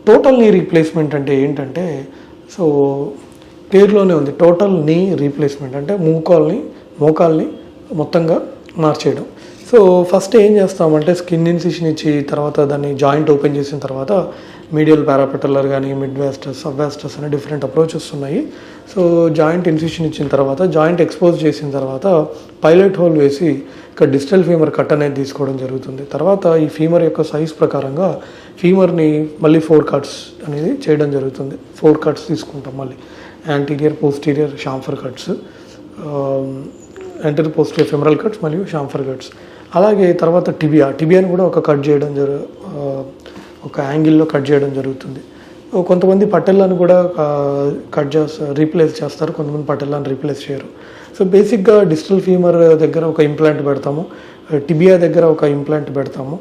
Total knee replacement అంటే ఏంటంటే, so పేరులోనే ఉంది, టోటల్ నీ రీప్లేస్మెంట్ అంటే మోకాల్ని మొత్తంగా మార్చేయడం. సో ఫస్ట్ ఏం చేస్తామంటే స్కిన్ ఇన్సిషన్ ఇచ్చి తర్వాత దాన్ని జాయింట్ ఓపెన్ చేసిన తర్వాత మీడియల్ పారాపెటల్లర్ కానీ మిడ్ వాస్టస్ సబ్ వాస్టస్ అనే డిఫరెంట్ అప్రోచెస్ ఉన్నాయి. సో జాయింట్ ఇన్సిషన్ ఇచ్చిన తర్వాత జాయింట్ ఎక్స్పోజ్ చేసిన తర్వాత పైలట్ హోల్ వేసి ఇక్కడ డిజిటల్ ఫీమర్ కట్ అనేది తీసుకోవడం జరుగుతుంది. తర్వాత ఈ ఫీమర్ యొక్క సైజ్ ప్రకారంగా ఫీమర్ని మళ్ళీ 4 కట్స్ అనేది చేయడం జరుగుతుంది. 4 కట్స్ తీసుకుంటాం మళ్ళీ, anterior posterior chamfer cuts, anterior posterior femoral cuts మరియు షాంఫర్ కట్స్. అలాగే తర్వాత టిబియాని కూడా ఒక కట్ చేయడం ఒక యాంగిల్లో కట్ చేయడం జరుగుతుంది. కొంతమంది పటెల్లాను కూడా రీప్లేస్ చేస్తారు, కొంతమంది పటెల్లాను రీప్లేస్ చేయరు. సో బేసిక్గా డిజిటల్ ఫీమర్ దగ్గర ఒక ఇంప్లాంట్ పెడతాము, టిబియా దగ్గర ఒక ఇంప్లాంట్ పెడతాము.